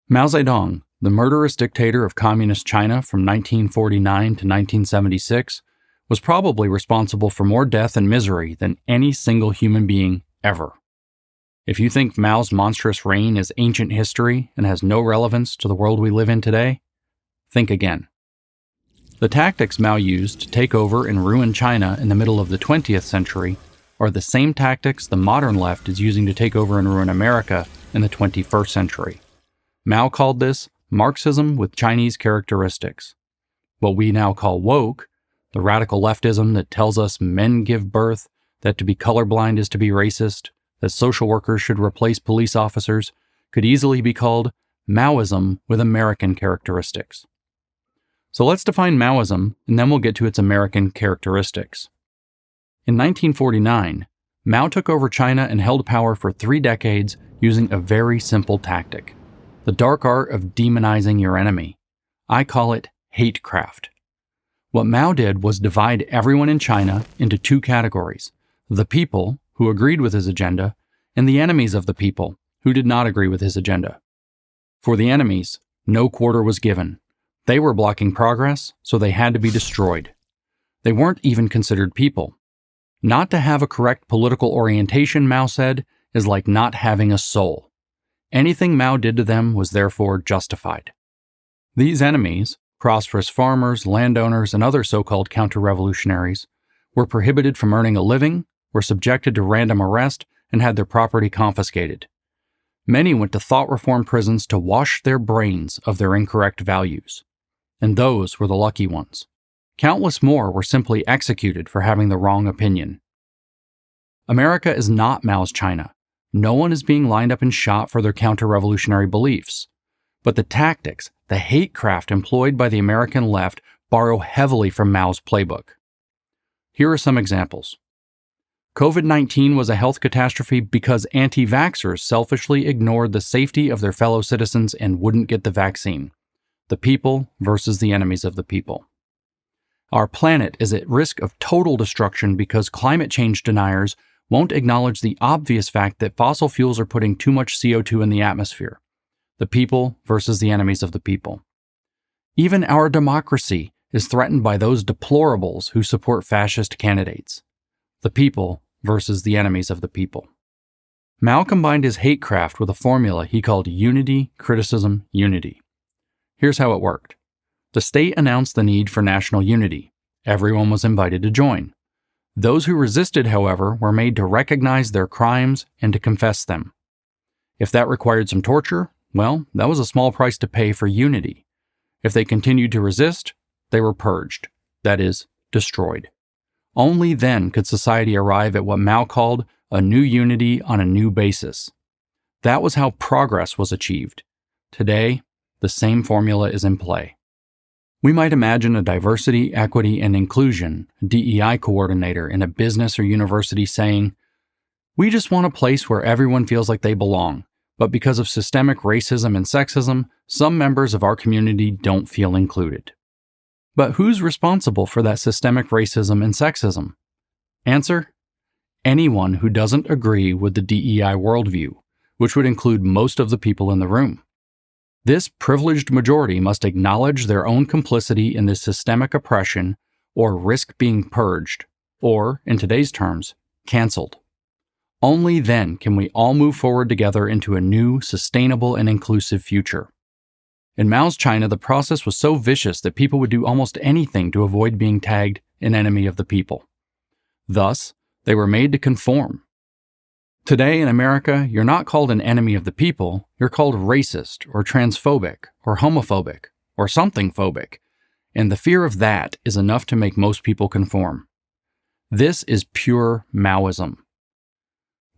Mao Zedong, the murderous dictator of Communist China from 1949 to 1976, was probably responsible for more death and misery than any single human being ever. If you think Mao's monstrous reign is ancient history and has no relevance to the world we live in today, think again. The tactics Mao used to take over and ruin China in the middle of the 20th century are the same tactics the modern left is using to take over and ruin America in the 21st century. Mao called this Marxism with Chinese characteristics. What we now call woke, the radical leftism that tells us men give birth, that to be colorblind is to be racist, that social workers should replace police officers, could easily be called Maoism with American characteristics. So let's define Maoism, and then we'll get to its American characteristics. In 1949, Mao took over China and held power for 3 decades using a very simple tactic: the dark art of demonizing your enemy. I call it hatecraft. What Mao did was divide everyone in China into 2 categories: the people, who agreed with his agenda, and the enemies of the people, who did not agree with his agenda. For the enemies, no quarter was given. They were blocking progress, so they had to be destroyed. They weren't even considered people. Not to have a correct political orientation, Mao said, is like not having a soul. Anything Mao did to them was therefore justified. These enemies, prosperous farmers, landowners, and other so-called counter-revolutionaries, were prohibited from earning a living, were subjected to random arrest, and had their property confiscated. Many went to thought reform prisons to wash their brains of their incorrect values. And those were the lucky ones. Countless more were simply executed for having the wrong opinion. America is not Mao's China. No one is being lined up and shot for their counter-revolutionary beliefs. But the tactics, the hatecraft employed by the American left borrow heavily from Mao's playbook. Here are some examples. COVID-19 was a health catastrophe because anti-vaxxers selfishly ignored the safety of their fellow citizens and wouldn't get the vaccine. The people versus the enemies of the people. Our planet is at risk of total destruction because climate change deniers won't acknowledge the obvious fact that fossil fuels are putting too much CO2 in the atmosphere. The people versus the enemies of the people. Even our democracy is threatened by those deplorables who support fascist candidates. The people versus the enemies of the people. Mao combined his hatecraft with a formula he called unity, criticism, unity. Here's how it worked. The state announced the need for national unity. Everyone was invited to join. Those who resisted, however, were made to recognize their crimes and to confess them. If that required some torture, well, that was a small price to pay for unity. If they continued to resist, they were purged, that is, destroyed. Only then could society arrive at what Mao called a new unity on a new basis. That was how progress was achieved. Today, the same formula is in play. We might imagine a diversity, equity, and inclusion DEI coordinator in a business or university saying, "We just want a place where everyone feels like they belong, but because of systemic racism and sexism, some members of our community don't feel included." But who's responsible for that systemic racism and sexism? Answer: anyone who doesn't agree with the DEI worldview, which would include most of the people in the room. This privileged majority must acknowledge their own complicity in this systemic oppression or risk being purged, or, in today's terms, canceled. Only then can we all move forward together into a new, sustainable, and inclusive future. In Mao's China, the process was so vicious that people would do almost anything to avoid being tagged an enemy of the people. Thus, they were made to conform. Today in America, you're not called an enemy of the people, you're called racist or transphobic or homophobic or something phobic, and the fear of that is enough to make most people conform. This is pure Maoism.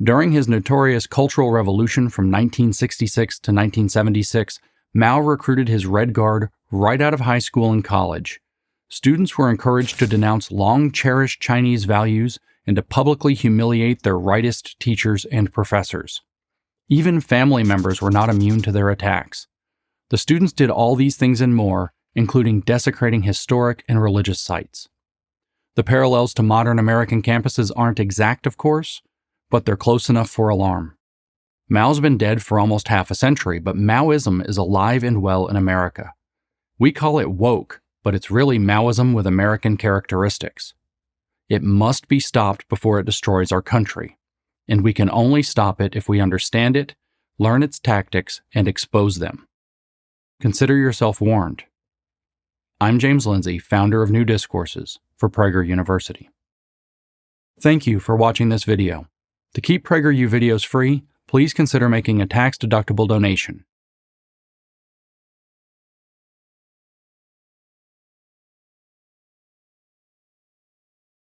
During his notorious Cultural Revolution from 1966 to 1976, Mao recruited his Red Guard right out of high school and college. Students were encouraged to denounce long-cherished Chinese values and to publicly humiliate their rightist teachers and professors. Even family members were not immune to their attacks. The students did all these things and more, including desecrating historic and religious sites. The parallels to modern American campuses aren't exact, of course, but they're close enough for alarm. Mao's been dead for almost half a century, but Maoism is alive and well in America. We call it woke, but it's really Maoism with American characteristics. It must be stopped before it destroys our country, and we can only stop it if we understand it, learn its tactics, and expose them. Consider yourself warned. I'm James Lindsay, founder of New Discourses for Prager University. Thank you for watching this video. To keep PragerU videos free, please consider making a tax-deductible donation.